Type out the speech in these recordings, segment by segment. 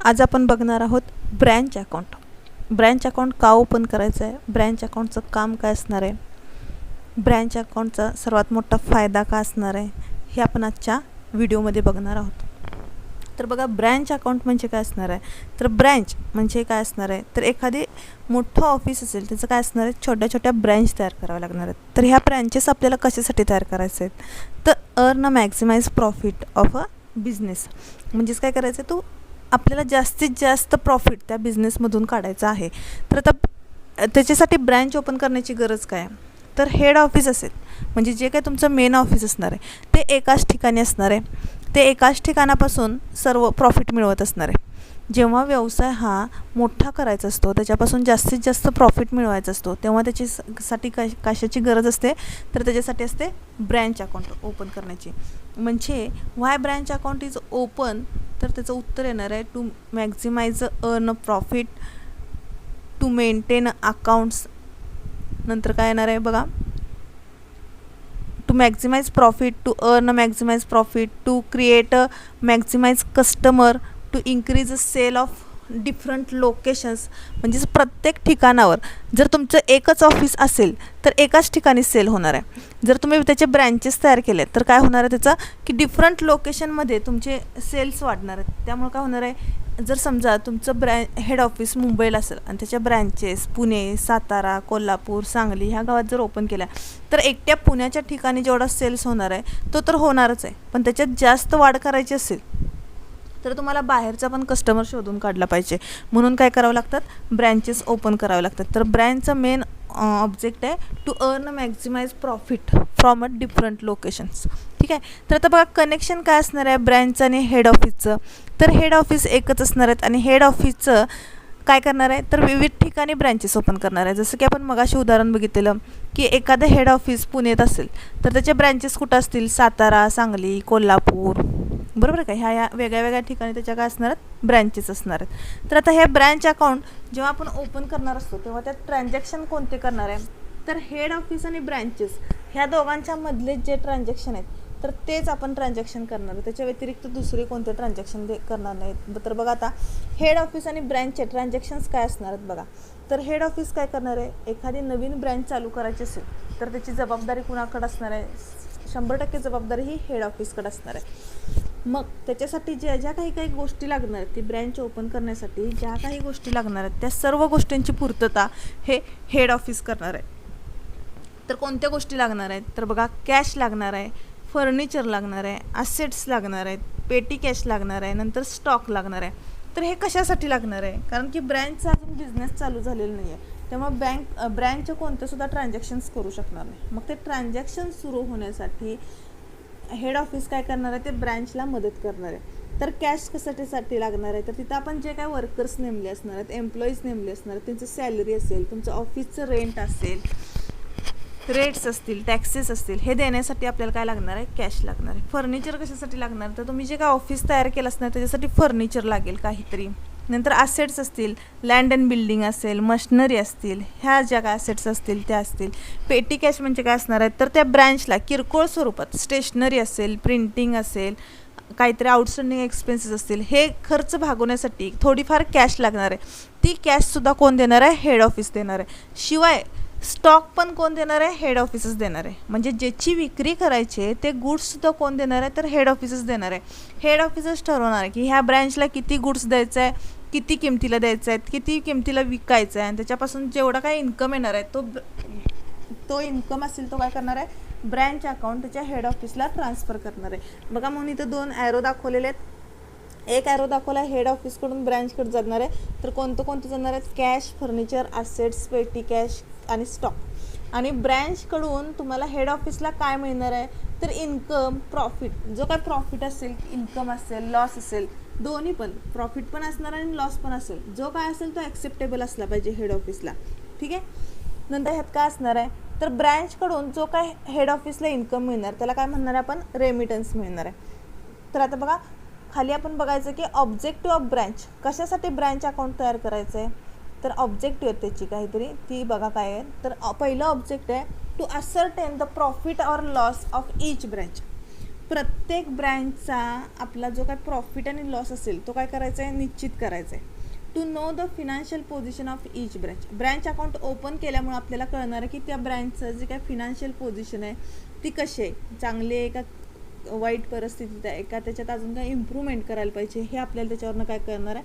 आज आपण बघणार आहोत ब्रँच अकाउंट. ब्रँच अकाउंट का ओपन करायचं आहे, ब्रँच अकाउंटचं काम काय असणार आहे, ब्रँच अकाउंटचा सर्वात मोठा फायदा का असणार आहे, हे आपण आजच्या व्हिडिओमध्ये बघणार आहोत. तर बघा, ब्रँच अकाउंट म्हणजे काय असणार आहे. तर ब्रँच म्हणजे काय असणार आहे, तर एखादी मोठं ऑफिस असेल त्याचं काय असणार आहे, छोट्या छोट्या ब्रँच तयार कराव्या लागणार आहेत. तर ह्या ब्रँचेस आपल्याला कशासाठी तयार करायचे आहेत, तर earn maximise profit of a business. म्हणजेच काय करायचं आहे, आपल्याला जास्तीत जास्त प्रॉफिट त्या बिझनेसमधून काढायचं आहे. तर आता त्याच्यासाठी ब्रँच ओपन करण्याची गरज काय आहे, तर हेड ऑफिस असेल म्हणजे जे काही तुमचं मेन ऑफिस असणार आहे ते एकाच ठिकाणी असणार आहे. ते एकाच ठिकाणापासून सर्व प्रॉफिट मिळवत असणार आहे. जेव्हा व्यवसाय हा मोठा करायचा असतो, त्याच्यापासून जास्तीत जास्त प्रॉफिट मिळवायचा असतो, तेव्हा त्याच्यासाठी कशाची गरज असते, तर त्याच्यासाठी असते ब्रँच अकाउंट ओपन करण्याची. म्हणजे why branch account is open, तर त्याचं उत्तर येणार आहे to maximise earn profit, to maintain accounts. नंतर काय येणार आहे बघा, to maximise profit, to earn maximise profit, to create a maximise customer, to increase sale of different locations. म्हणजेच प्रत्येक ठिकाणावर जर तुमचं एकच ऑफिस असेल तर एकाच ठिकाणी सेल होणार आहे. जर तुम्ही त्याचे ब्रँचेस तयार केले तर काय होणार आहे त्याचा, की डिफरंट लोकेशनमध्ये तुमचे सेल्स वाढणार आहेत. त्यामुळे काय होणार आहे, जर समजा तुमचं हेड ऑफिस मुंबईला असेल आणि त्याच्या ब्रँचेस पुणे, सातारा, कोल्हापूर, सांगली ह्या गावात जर ओपन केल्या, तर एकट्या पुण्याच्या ठिकाणी जेवढा सेल्स होणार आहे तो तर होणारच आहे. पण त्याच्यात जास्त वाढ करायची असेल तर तुम्हाला बाहेरचा पण कस्टमर शोधून काढला पाहिजे. म्हणून काय करावं लागतात, ब्रँचेस ओपन करावे लागतात. तर ब्रँचचा मेन ऑब्जेक्ट आहे to earn maximise profit from a different locations. ठीक आहे. तर आता बघा, कनेक्शन काय असणार आहे ब्रँचचं आणि हेड ऑफिसचं. तर हेड ऑफिस एकच असणार आहेत आणि हेड ऑफिसचं काय करणार आहे, तर विविध ठिकाणी ब्रँचेस ओपन करणार आहे. जसं की आपण मगाशी उदाहरण बघितलेलं की एखादं हेड ऑफिस पुण्यात असेल तर त्याचे ब्रँचेस कुठं असतील, सातारा, सांगली, कोल्हापूर, बरोबर का, ह्या वेगळ्या वेगळ्या ठिकाणी त्याच्या काय असणार आहेत, ब्रँचेस असणार आहेत. तर आता हे ब्रँच अकाउंट जेव्हा आपण ओपन करणार असतो तेव्हा त्यात ट्रान्झॅक्शन कोणते करणार आहे, तर हेड ऑफिस आणि ब्रँचेस ह्या दोघांच्या मधले जे ट्रान्झॅक्शन आहेत तर तेच आपण ट्रान्झॅक्शन करणार आहे. त्याच्या व्यतिरिक्त दुसरे कोणते ट्रान्झॅक्शन करणार नाहीत. तर बघा, आता हेड ऑफिस आणि ब्रँचचे ट्रान्झॅक्शन्स काय असणार आहेत बघा. तर हेड ऑफिस काय करणार आहे, एखादी नवीन ब्रँच चालू करायची असेल तर त्याची जबाबदारी कुणाकडे असणार आहे, 100% जबाबदारी ही हेड ऑफिसकडे असणार आहे. मग त्याच्यासाठी ज्या काही गोष्टी लागणार आहेत, ती ब्रँच ओपन करण्यासाठी ज्या काही गोष्टी लागणार आहेत त्या सर्व गोष्टींची पूर्तता हे हेड ऑफिस करणार आहे. तर कोणत्या गोष्टी लागणार आहेत, तर बघा, कॅश लागणार आहे, फर्निचर लागणार आहे, असेट्स लागणार आहेत, पेटी कॅश लागणार आहे, नंतर स्टॉक लागणार आहे. तर हे कशासाठी लागणार आहे, कारण की ब्रँचचा अजून बिझनेस चालू झालेला नाही आहे, त्यामुळे ब्रँचचे कोणतेसुद्धा ट्रान्झॅक्शन्स करू शकणार नाही. मग ते ट्रान्झॅक्शन सुरू होण्यासाठी हेड ऑफिस काय करणार आहे, ते ब्रँचला मदत करणार आहे. तर कॅश कशासाठी लागणार आहे, तर तिथं आपण जे काय वर्कर्स नेमले असणार आहेत, एम्प्लॉईज नेमले असणार आहेत, त्यांचं सॅलरी असेल, तुमचं ऑफिसचं रेंट असेल, रेट्स असतील, टॅक्सेस असतील, हे देण्यासाठी आपल्याला काय लागणार आहे, कॅश लागणार आहे. फर्निचर कशासाठी लागणार, तर तुम्ही जे काय ऑफिस तयार केलं असणार त्याच्यासाठी फर्निचर लागेल काहीतरी. नंतर असेट्स असतील, लँड अँड बिल्डिंग असेल, मशिनरी असतील, ह्या ज्या काय असेट्स असतील त्या असतील. पेटी कॅश म्हणजे काय असणार आहे, तर त्या ब्रँचला किरकोळ स्वरूपात स्टेशनरी असेल, प्रिंटिंग असेल, काहीतरी आउटस्टँडिंग एक्सपेन्सेस असतील, हे खर्च भागवण्यासाठी थोडीफार कॅश लागणार आहे. ती कॅशसुद्धा कोण देणार आहे, हेड ऑफिस देणार आहे. शिवाय स्टॉक पण कोण देणार आहे, हेड ऑफिसच देणार आहे. म्हणजे ज्याची विक्री करायची आहे ते गुड्ससुद्धा कोण देणार आहे, तर हेड ऑफिसच देणार आहे. हेड ऑफिसच ठरवणार आहे की ह्या ब्रँचला किती गुड्स द्यायचं आहे, किती किमतीला द्यायचं आहे, किती किमतीला विकायचं आहे, आणि त्याच्यापासून जेवढा काय इन्कम येणार आहे तो इन्कम असेल तो काय करणार आहे, ब्रँच अकाउंट त्याच्या हेड ऑफिसला ट्रान्सफर करणार आहे. बघा, म्हणून इथं 2 ॲरो दाखवलेले आहेत. एक ॲरो दाखवला हेड ऑफिसकडून ब्रँचकडे जाणार आहे. तर कोणतं जाणार आहेत, कॅश, फर्निचर, असेट्स, पेटी कॅश आणि स्टॉक. आणि ब्रँचकडून तुम्हाला हेड ऑफिसला काय मिळणार आहे, तर इन्कम, प्रॉफिट. जो काय प्रॉफिट असेल, इन्कम असेल, लॉस असेल, दोन्ही पण, प्रॉफिट पण असणार आणि लॉस पण असेल. जो काय असेल तो ॲक्सेप्टेबल असला पाहिजे हेड ऑफिसला. ठीक आहे. नंतर ह्यात काय असणार आहे, तर ब्रँचकडून जो काय हेड ऑफिसला इन्कम मिळणार त्याला काय म्हणणार आहे आपण, रेमिटन्स मिळणार आहे. तर आता बघा, खाली आपण बघायचं की ऑब्जेक्टिव्ह ऑफ ब्रँच, कशासाठी ब्रँच अकाउंट तयार करायचं आहे, तर ऑब्जेक्टिव्ह आहे त्याची काहीतरी, ती बघा काय आहे. तर पहिलं ऑब्जेक्ट आहे to ascertain the profit or loss of each branch. प्रत्येक ब्रँचचा आपला जो काय प्रॉफिट आणि लॉस असेल तो काय करायचा आहे, निश्चित करायचा आहे. To know the financial position of each branch. Branch account open केल्यामुळे आपल्याला कळणार आहे की त्या ब्रँचचं जे काय फिनान्शियल पोझिशन आहे ती कशी आहे, चांगली आहे का वाईट परिस्थितीत आहे का, त्याच्यात अजून काय इम्प्रूव्हमेंट करायला पाहिजे, हे आपल्याला त्याच्यावरनं काय कळणार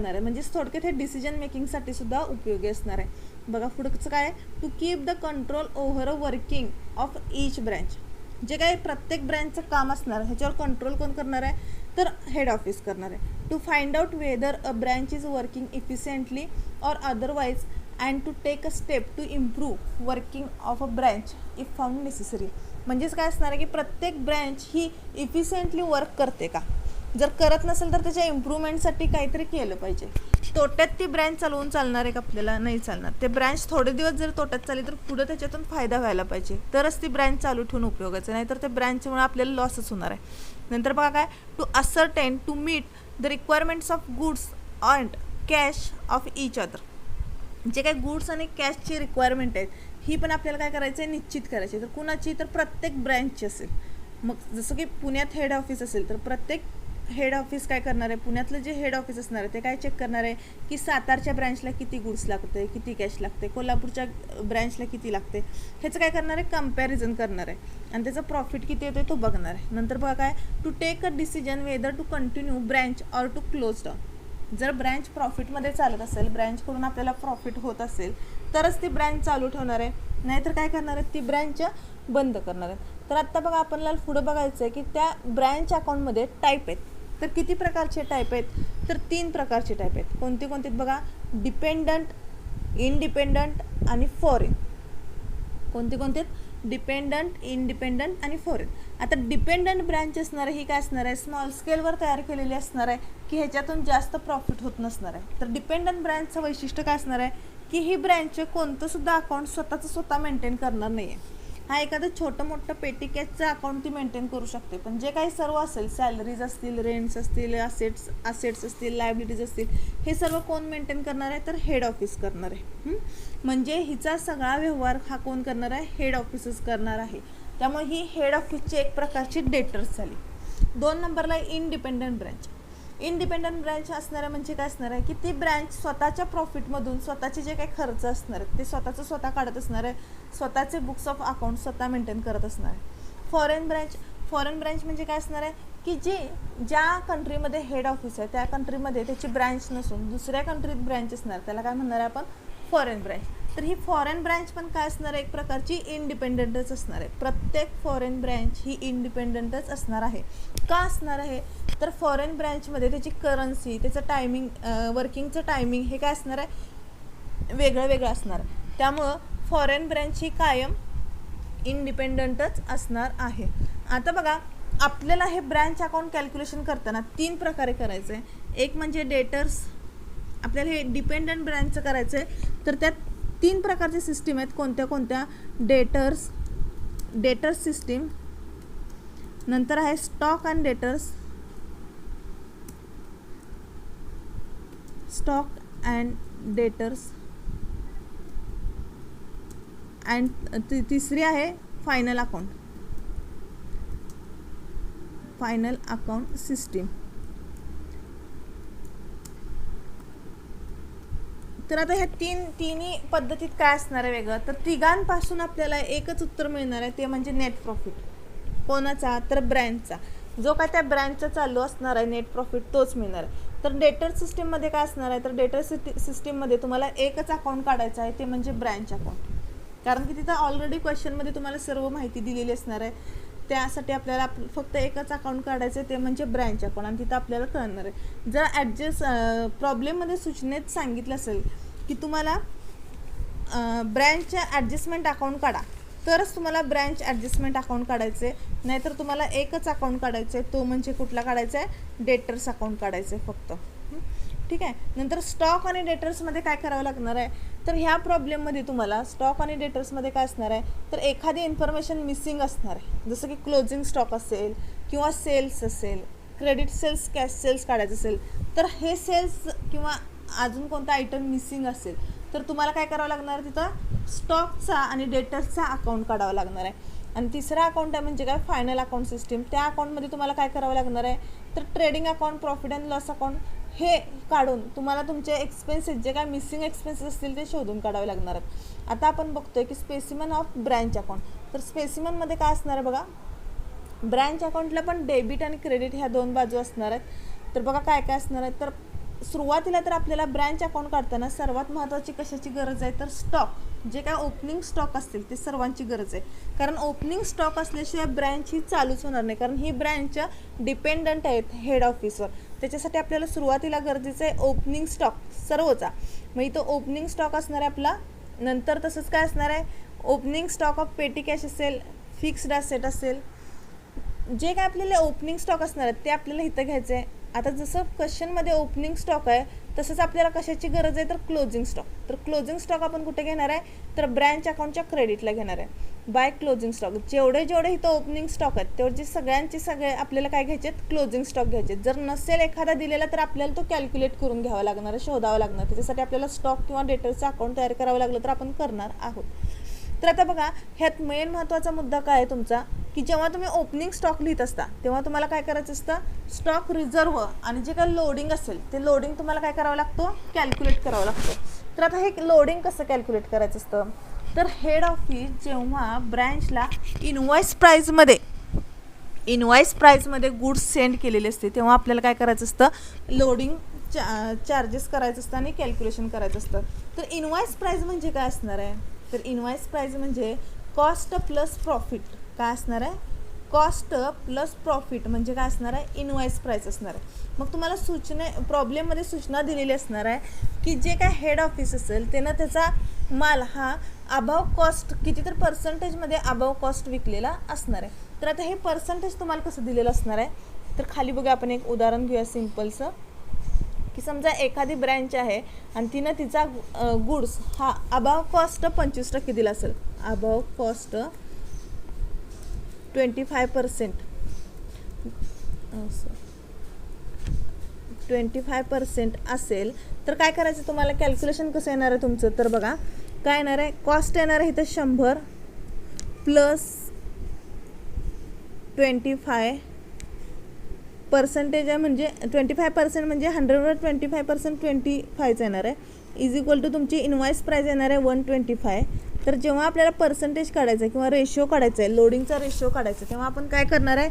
आहे. म्हणजे थोडक्यात हे डिसिजन मेकिंगसाठी सुद्धा उपयोगी असणार आहे. बघा पुढचं काय, to keep the control over a working of each branch. जे काही प्रत्येक ब्रँचचं काम असणार ह्याच्यावर कंट्रोल कोण करणार आहे, तर हेड ऑफिस करणार आहे. To find out whether a branch is working efficiently or otherwise and to take a step to improve working of a branch if found necessary. म्हणजेच काय असणार आहे की प्रत्येक ब्रँच ही इफिशियंटली वर्क करते का, जर करत नसेल तर त्याच्या इम्प्रूव्हमेंटसाठी काहीतरी केलं पाहिजे. तोट्यात ती ब्रँच चालवून चालणार आहे का, आपल्याला नाही चालणार. ते ब्रँच थोडे दिवस जर तोट्यात चालली तर पुढे त्याच्यातून फायदा व्हायला पाहिजे, तरच ती ब्रँच चालू ठेवून उपयोगाचं, नाही तर त्या ब्रँचमुळे आपल्याला लॉसच होणार आहे. नंतर बघा काय, to ascertain to meet the requirements of goods and cash of each other. जे काही गुड्स आणि कॅशची रिक्वायरमेंट आहेत ही पण आपल्याला काय करायचं आहे, निश्चित करायची. तर कुणाची, तर प्रत्येक ब्रँचची असेल. मग जसं की पुण्यात हेड ऑफिस असेल तर प्रत्येक हेड ऑफिस काय करणार आहे, पुण्यातलं जे हेड ऑफिस असणार आहे ते काय चेक करणार आहे की सातारच्या ब्रँचला किती गुड्स लागते, किती कॅश लागते, कोल्हापूरच्या ब्रँचला किती लागते, ह्याचं काय करणार आहे, कम्पॅरिझन करणार आहे आणि त्याचा प्रॉफिट किती येतो तो बघणार आहे. नंतर बघा काय, to take a decision whether to continue branch or to close down. जर ब्रँच प्रॉफिटमध्ये चालत असेल, ब्रँचकडून आपल्याला प्रॉफिट होत असेल तरच ती ब्रँच चालू ठेवणार आहे, नाहीतर काय करणार आहे, ती ब्रँच बंद करणार आहे. तर आत्ता बघा आपल्याला पुढं बघायचं आहे की त्या ब्रँच अकाउंटमध्ये टाईप आहेत. तर किती प्रकारचे टाईप आहेत, तर 3 प्रकारचे टाईप आहेत. कोणते कोणते बघा, डिपेंडंट, इंडिपेंडंट आणि फॉरेन. कोणते कोणते, डिपेंडंट, इंडिपेंडंट आणि फॉरेन. आता डिपेंडंट ब्रँच असणार आहे ही काय असणार आहे, स्मॉल स्केलवर तयार केलेली असणार आहे की ह्याच्यातून जास्त प्रॉफिट होत नसणार आहे. तर डिपेंडंट ब्रँचचं वैशिष्ट्य काय असणार आहे की ही ब्रँच कोणतं सुद्धा अकाउंट स्वतः मेंटेन करणार नाही आहे. हा एखादं छोटं मोठं पेटी कॅशचं अकाउंट ती मेंटेन करू शकते, पण जे काही सर्व असेल, सॅलरीज असतील, रेंट्स असतील, असेट्स असतील, लायबिलिटीज असतील, हे सर्व कोण मेंटेन करणार आहे, तर हेड ऑफिस करणार आहे. म्हणजे हिचा सगळा व्यवहार हा कोण करणार आहे, हेड ऑफिसच करणार आहे. त्यामुळे ही हेड ऑफिसची एक प्रकारची डेटर्स झाली. 2 नंबरला इंडिपेंडंट ब्रँच. इंडिपेंडंट ब्रँच असणार आहे म्हणजे काय असणार आहे की ती ब्रँच स्वतःच्या प्रॉफिटमधून स्वतःचे जे काही खर्च असणार आहेत ते स्वतः काढत असणार आहे, स्वतःचे बुक्स ऑफ अकाउंट स्वतः मेंटेन करत असणार आहे. फॉरेन ब्रँच म्हणजे काय असणार आहे की ज्या कंट्रीमध्ये हेड ऑफिस आहे त्या कंट्रीमध्ये त्याची ब्रँच नसून दुसऱ्या कंट्रीत ब्रँच असणार, त्याला काय म्हणणार आहे आपण, फॉरेन ब्रँच. तर ही फॉरेन ब्रँच पण काय असणार आहे, एक प्रकारची इंडिपेंडंटच असणार आहे. प्रत्येक फॉरेन ब्रँच ही इंडिपेंडंटच असणार आहे. का असणार आहे, तर फॉरेन ब्रँचमध्ये त्याची करन्सी, त्याचं टायमिंग, वर्किंगचं टायमिंग हे काय असणार आहे, वेगळं असणार आहे. त्यामुळं फॉरेन ब्रँच ही कायम इंडिपेंडंटच असणार आहे. आता बघा आपल्याला हे ब्रँच अकाउंट कॅल्क्युलेशन करताना 3 प्रकारे करायचं आहे. एक म्हणजे डेटर्स, आपल्याला हे डिपेंडंट ब्रँचचं करायचं आहे. तर त्यात 3 प्रकारचे सिस्टीम आहेत. कोणत्या, डेटर्स सिस्टीम, नंतर आहे स्टॉक अँड डेटर्स, अँड तिसरी आहे फायनल अकाउंट सिस्टीम. तर आता ह्या तिन्ही पद्धतीत काय असणार आहे वेगळं, तर तिघांपासून आपल्याला एकच उत्तर मिळणार आहे, ते म्हणजे नेट प्रॉफिट. कोणाचा, तर ब्रँचचा. जो काय त्या ब्रँचचा चालू असणार आहे नेट प्रॉफिट तोच मिळणार आहे. तर डेटर सिस्टीममध्ये काय असणार आहे, तर डेटर सिस्टीममध्ये तुम्हाला एकच अकाउंट काढायचं आहे, ते म्हणजे ब्रँच अकाउंट. कारण की तिथं ऑलरेडी क्वेश्चनमध्ये तुम्हाला सर्व माहिती दिलेली असणार आहे. त्यासाठी आपल्याला फक्त एकच अकाउंट काढायचं आहे, ते म्हणजे ब्रँच अकाउंट, आणि तिथं आपल्याला कळणार आहे. जर प्रॉब्लेममध्ये सूचनेत सांगितलं असेल की तुम्हाला ब्रँचच्या ॲडजस्टमेंट अकाउंट काढा, तरच तुम्हाला ब्रँच ॲडजस्टमेंट अकाउंट काढायचे, नाहीतर तुम्हाला एकच अकाउंट काढायचं आहे, तो म्हणजे कुठला काढायचा आहे, डेटर्स अकाउंट काढायचं आहे फक्त. ठीक आहे. नंतर स्टॉक आणि डेटर्समध्ये काय करावं लागणार आहे, तर ह्या प्रॉब्लेममध्ये तुम्हाला स्टॉक आणि डेटर्समध्ये काय असणार आहे, तर एखादी इन्फॉर्मेशन मिसिंग असणार आहे. जसं की क्लोजिंग स्टॉक असेल किंवा सेल्स असेल, क्रेडिट सेल्स, कॅश सेल्स काढायचं असेल, तर हे सेल्स किंवा अजून कोणता आयटम मिसिंग असेल तर तुम्हाला काय करावं लागणार, तिथं स्टॉकचा आणि डेटर्सचा अकाउंट काढावा लागणार आहे. आणि तिसरा अकाउंट आहे म्हणजे काय, फायनल अकाउंट सिस्टीम. त्या अकाउंटमध्ये तुम्हाला काय करावं लागणार आहे, तर trading account, profit and loss account हे काढून तुम्हाला तुमचे एक्सपेन्सेस जे काय मिसिंग एक्सपेन्सेस असतील ते शोधून काढावे लागणार आहेत. आता आपण बघतोय की स्पेसिमन ऑफ ब्रँच अकाउंट. तर स्पेसिमनमध्ये काय असणार आहे बघा, ब्रँच अकाउंटला पण डेबिट आणि क्रेडिट ह्या दोन बाजू असणार आहेत. तर बघा काय काय असणार आहेत. तर सुरुवातीला तर आपल्याला ब्रँच अकाउंट काढताना सर्वात महत्त्वाची कशाची गरज आहे, तर स्टॉक, जे काय ओपनिंग स्टॉक असतील ते सर्वांची गरज आहे. कारण ओपनिंग स्टॉक असल्याशिवाय ब्रँच ही चालूच होणार नाही, कारण ही ब्रँच डिपेंडंट आहेत हेड ऑफिसवर. त्याच्यासाठी आपल्याला सुरुवातीला गरजेचं आहे ओपनिंग स्टॉक सर्वचा. मग इथं ओपनिंग स्टॉक असणार आहे आपला. नंतर तसंच काय असणार आहे, ओपनिंग स्टॉक ऑफ पेटी कॅश असेल, फिक्स्ड ॲसेट असेल, जे काय आपल्याला ओपनिंग स्टॉक असणार आहेत ते आपल्याला इथं घ्यायचं आहे. आता जसं क्वेश्चनमध्ये ओपनिंग स्टॉक आहे तसंच आपल्याला कशाची गरज आहे, तर क्लोजिंग स्टॉक. तर क्लोजिंग स्टॉक आपण कुठे घेणार आहे, तर ब्रँच अकाउंटच्या क्रेडिटला घेणार आहे. बाय क्लोजिंग स्टॉक, जेवढे इथं ओपनिंग स्टॉक आहेत तेवढे सगळे आपल्याला काय घ्यायचे आहेत, क्लोजिंग स्टॉक घ्यायचे. जर नसेल एखादा दिलेला तर आपल्याला तो कॅल्क्युलेट करून घ्यावा लागणार आहे, शोधावा लागणार. त्याच्यासाठी आपल्याला स्टॉक किंवा डेटरचं अकाउंट तयार करावं लागलं तर आपण करणार आहोत. तर आता बघा ह्यात मेन महत्त्वाचा मुद्दा काय आहे तुमचा, की जेव्हा तुम्ही ओपनिंग स्टॉक लिहित असता तेव्हा तुम्हाला काय करायचं असतं, स्टॉक रिझर्व आणि जे काय लोडिंग असेल ते लोडिंग तुम्हाला काय करावं लागतो, कॅल्क्युलेट करावं लागतं. तर आता हे लोडिंग कसं कॅल्क्युलेट करायचं असतं, तर हेड ऑफिस जेव्हा ब्रँचला इनवॉइस प्राईजमध्ये गुड्स सेंड केलेले असते तेव्हा आपल्याला काय करायचं असतं, लोडिंग चार्जेस करायचं असतं आणि कॅल्क्युलेशन करायचं असतं. तर इनवॉइस प्राईज म्हणजे काय असणार आहे, तर इनवॉइस प्राईज म्हणजे कॉस्ट प्लस प्रॉफिट. काय असणार आहे, कॉस्ट प्लस प्रॉफिट म्हणजे काय असणार आहे, इनवॉइस प्राईस असणार आहे. मग तुम्हाला प्रॉब्लेममध्ये सूचना दिलेली असणार आहे की जे काय हेड ऑफिस असेल त्यानं त्याचा माल हा अबाव कॉस्ट किती तर पर्सेंटेजमध्ये अबाव कॉस्ट विकलेला असणार आहे. तर आता हे पर्सेंटेज तुम्हाला कसं दिलेलं असणार आहे, तर खाली बघा आपण एक उदाहरण घेऊया सिम्पलचं, की समजा एखादी ब्रँच आहे आणि तिनं तिचा गुड्स हा अबाव कॉस्ट 25% दिला असेल, अबाव कॉस्ट 25% असेल तर काय करायचं, तुम्हाला कॅल्क्युलेशन कसं येणार आहे तुमचं, तर बघा काय येणार आहे, कॉस्ट येणार आहे इथं 100 प्लस 25% आहे, म्हणजे 25% म्हणजे 100वर 25% 25चं येणार आहे, इज इक्वल टू तुमची इनवॉइस प्राईस येणार आहे 125. तर जेव्हा आपल्याला पर्सेंटेज काढायचं आहे किंवा रेशो काढायचा आहे, लोडिंगचा रेशो काढायचा आहे, तेव्हा आपण काय करणार आहे,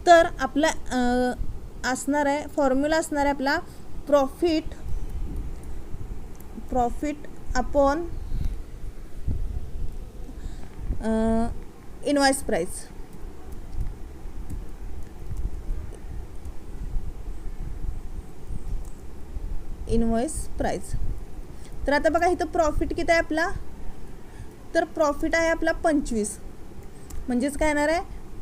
तर आपला असणार आहे फॉर्म्युला असणार आहे आपला प्रॉफिट अपॉन इनवॉइस प्राईस. तर आता बघा इथं प्रॉफिट किती आहे आपला, तर प्रॉफिट आहे आपला 25, म्हणजेच काय येणार आहे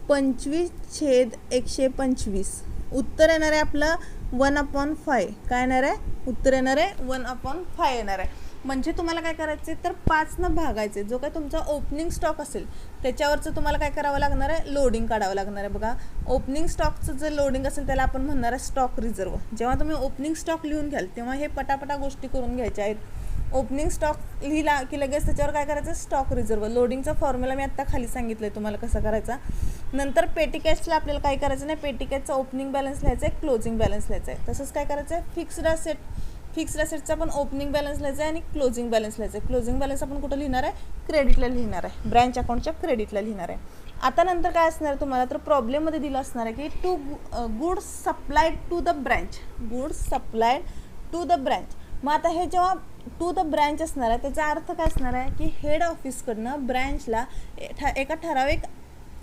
25/125. उत्तर येणार आहे आपलं 1/5. काय येणार आहे, उत्तर येणार आहे 1/5 येणार आहे. म्हणजे तुम्हाला काय करायचं आहे, तर 5नं भागायचे. जो काय तुमचा ओपनिंग स्टॉक असेल त्याच्यावरचं तुम्हाला काय करावं लागणार आहे, लोडिंग काढावं लागणार आहे. बघा ओपनिंग स्टॉकचं जे लोडिंग असेल त्याला आपण म्हणणार आहे स्टॉक रिझर्व. जेव्हा तुम्ही ओपनिंग स्टॉक लिहून घ्याल तेव्हा हे पटापटा गोष्टी करून घ्यायच्या आहेत. ओपनिंग स्टॉक लिहिला की लगेच त्याच्यावर काय करायचं, स्टॉक रिझर्व. लोडिंगचा फॉर्म्युला मी आत्ता खाली सांगितलं आहे तुम्हाला कसा करायचा. नंतर पेटी कॅशला आपल्याला काय करायचं नाही, पेटी कॅशचा ओपनिंग बॅलन्स लिहायचा आहे, क्लोजिंग बॅलन्स लिहायचा आहे. तसंच काय करायचं आहे, फिक्स्ड असेटचा पण ओपनिंग बॅलन्स लिहायचा आहे आणि क्लोजिंग बॅलन्स लिहायचा आहे. क्लोजिंग बॅलन्स आपण कुठं लिहिणार आहे, क्रेडिटला लिहिणार आहे, ब्रँच अकाउंटच्या क्रेडिटला लिहिणार आहे. आता नंतर काय असणार आहे तुम्हाला, तर प्रॉब्लेममध्ये दिलं असणार आहे की goods supplied to the branch. मग आता हे जेव्हा टू द ब्रँच असणार आहे त्याचा अर्थ काय असणार आहे, की हेड ऑफिसकडनं ब्रँचला एका ठराविक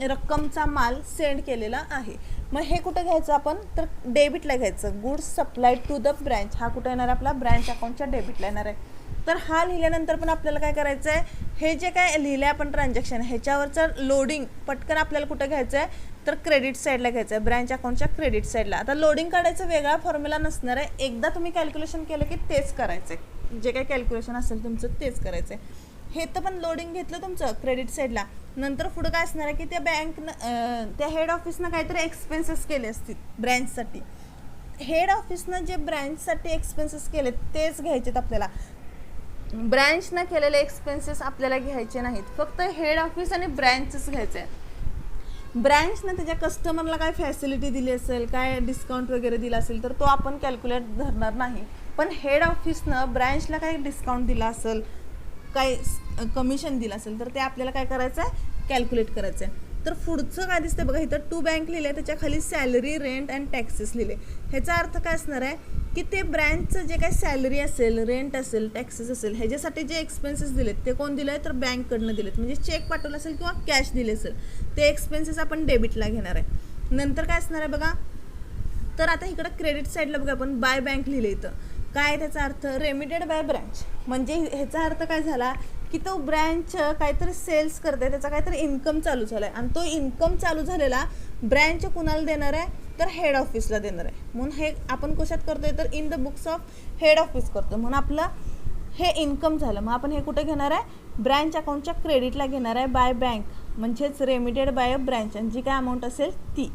रक्कमचा माल सेंड केलेला आहे. मग हे कुठं घ्यायचं आपण, तर डेबिटला घ्यायचं. Goods supplied to the branch हा कुठं येणार आपला, ब्रँच अकाउंटच्या डेबिटला येणार आहे. तर हा लिहिल्यानंतर पण आपल्याला काय करायचं आहे, हे जे काय लिहिलं आहे आपण ट्रान्झॅक्शन ह्याच्यावरचं लोडिंग पटकन आपल्याला कुठं घ्यायचं आहे, तर क्रेडिट साईडला घ्यायचं आहे, ब्रँच अकाउंटच्या क्रेडिट साईडला. आता लोडिंग काढायचं वेगळा फॉर्म्युला नसणार आहे, एकदा तुम्ही कॅल्क्युलेशन केलं की तेच करायचं आहे, जे काय कॅल्क्युलेशन असेल तुमचं तेच करायचं आहे. हे तर पण लोडिंग घेतलं तुमचं क्रेडिट साईडला. नंतर पुढं काय असणार आहे की त्या हेड ऑफिसनं काहीतरी एक्सपेन्सेस केले असतील ब्रँचसाठी. हेड ऑफिसनं जे ब्रँचसाठी एक्सपेन्सेस केले तेच घ्यायचेत आपल्याला. ब्रँचनं केलेले एक्सपेन्सेस आपल्याला घ्यायचे नाहीत, फक्त हेड ऑफिस आणि ब्रँचच घ्यायचे आहे. ब्रँचनं त्याच्या कस्टमरला काय फॅसिलिटी दिली असेल, काय डिस्काउंट वगैरे दिला असेल तर तो आपण कॅल्क्युलेट धरणार नाही. पण हेड ऑफिसनं ब्रँचला काय डिस्काउंट दिला असेल, काय कमिशन दिलं असेल तर ते आपल्याला काय करायचं आहे, कॅल्क्युलेट करायचं आहे. तर पुढचं काय दिसतं बघा, इथं टू बँक लिहिले, त्याच्या खाली सॅलरी, रेंट अँड टॅक्सेस लिहिले. ह्याचा अर्थ काय असणार आहे की ते ब्रँचचं जे काही सॅलरी असेल, रेंट असेल, टॅक्सेस असेल, ह्याच्यासाठी जे एक्सपेन्सेस दिलेत ते कोण दिलं आहे तर बँककडनं दिलेत. म्हणजे चेक पाठवला असेल किंवा कॅश दिले असेल ते एक्सपेन्सेस आपण डेबिटला घेणार आहे. नंतर काय असणार आहे बघा, तर आता इकडं क्रेडिट साईडला बघा आपण बाय बँक लिहिले. इथं काय त्याचा अर्थ, रेमिटेड बाय ब्रँच. म्हणजे ह्याचा अर्थ काय झाला की तो ब्रँच काहीतरी सेल्स करते, त्याचा काहीतरी इन्कम चालू झाला आहे आणि तो इन्कम चालू झालेला ब्रँच कुणाला देणार आहे तर हेड ऑफिसला देणार आहे. म्हणून हे आपण कशात करतोय तर in the books of head office करतो. म्हणून आपलं हे इन्कम झालं. मग आपण हे कुठे घेणार आहे, ब्रँच अकाउंटच्या क्रेडिटला घेणार आहे बाय बँक, म्हणजेच रेमिटेड बाय अ ब्रँच, आणि जी काय अमाऊंट असेल ती.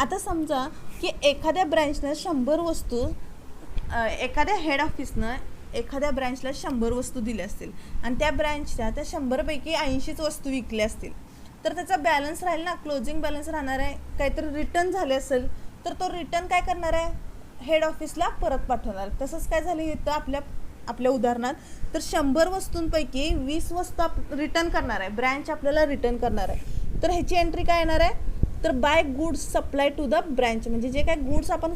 आता समजा की एखाद्या ब्रँचनं 100 वस्तू, एखाद्या हेड ऑफिसनं एखाद्या ब्रँचला 100 वस्तू दिल्या असतील आणि त्या ब्रँचच्या त्या 100पैकी 80च वस्तू विकल्या असतील तर त्याचा बॅलन्स राहील ना, क्लोजिंग बॅलन्स राहणार आहे. काहीतरी रिटर्न झाले असेल तर तो रिटर्न काय करणार आहे, हेड ऑफिसला परत पाठवणार. तसंच काय झालं इथं आपल्या उदाहरणात, तर 100 वस्तूंपैकी 20 वस्तू रिटर्न करणार आहे, ब्रँच आपल्याला रिटर्न करणार आहे. तर ह्याची एंट्री काय येणार आहे तर by goods supply to the branch, म्हणजे जे काय गुड्स आपण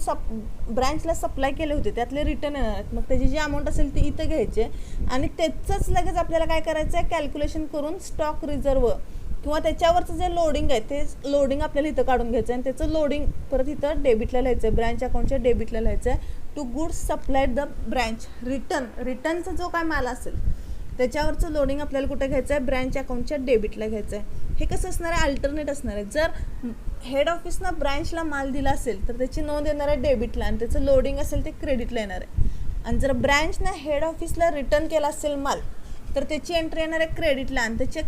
ब्रँचला सप्लाय केले होते त्यातले रिटर्न येणार आहेत. मग त्याची जी अमाऊंट असेल ती इथं घ्यायची आणि त्याचंच लगेच आपल्याला काय करायचं आहे, कॅल्क्युलेशन करून स्टॉक रिझर्व किंवा त्याच्यावरचं जे लोडिंग आहे ते लोडिंग आपल्याला इथं काढून घ्यायचं आहे आणि त्याचं लोडिंग परत इथं डेबिटला लिहायचं आहे, ब्रँच अकाउंटच्या डेबिटला लिहायचं आहे. टू गुड्स सप्लायड द ब्रँच, रिटर्नचा जो काय माल असेल त्याच्यावरचं लोडिंग आपल्याला कुठे घ्यायचं आहे, ब्रँच अकाउंटच्या डेबिटला घ्यायचं आहे. हे कसं असणार आहे, अल्टरनेट असणार आहे. जर हेड ऑफिसनं ब्रँचला माल दिला असेल तर त्याची नोंद येणार आहे डेबिटला आणि त्याचं लोडिंग असेल ते क्रेडिटला येणार आहे. आणि जर ब्रँचनं हेड ऑफिसला रिटर्न केला असेल माल तर त्याची एंट्री येणार आहे क्रेडिटला आणि त्याचे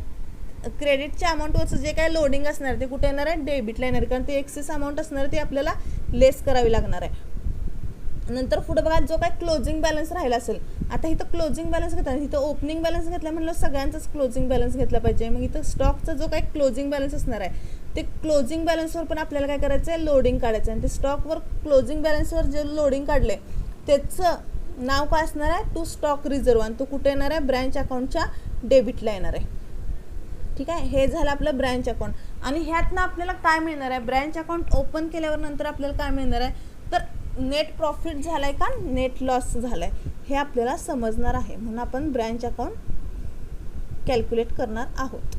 क्रेडिटच्या अमाऊंटवरचं जे काय लोडिंग असणार आहे ते कुठे येणार आहे, डेबिटला येणार आहे. कारण ते एक्सेस अमाऊंट असणार आहे ती आपल्याला लेस करावी लागणार आहे. नंतर पुढे बघा, जो काय क्लोजिंग बॅलन्स राहिला असेल, आता इथं क्लोजिंग बॅलन्स घेतला, इथं ओपनिंग बॅलन्स घेतला म्हणलं सगळ्यांचाच क्लोजिंग बॅलन्स घेतला पाहिजे. मग इथं स्टॉकचा जो काही क्लोजिंग बॅलन्स असणार आहे ते क्लोजिंग बॅलन्सवर पण आपल्याला काय करायचं आहे, लोडिंग काढायचं आहे. आणि ते स्टॉकवर क्लोजिंग बॅलन्सवर जे लोडिंग काढले त्याचं नाव काय असणार आहे, टू स्टॉक रिझर्व, आणि तो कुठे येणार आहे, ब्रँच अकाउंटच्या डेबिटला येणार आहे. ठीक आहे, हे झालं आपलं ब्रँच अकाउंट. आणि ह्यातनं आपल्याला काय मिळणार आहे, ब्रँच अकाउंट ओपन केल्यावर नंतर आपल्याला काय मिळणार आहे तर नेट प्रॉफिट झाला आहे का नेट लॉस झाला आहे हे आपल्याला समजणार आहे. म्हणून आपण ब्रँच अकाउंट कॅल्क्युलेट करणार आहोत.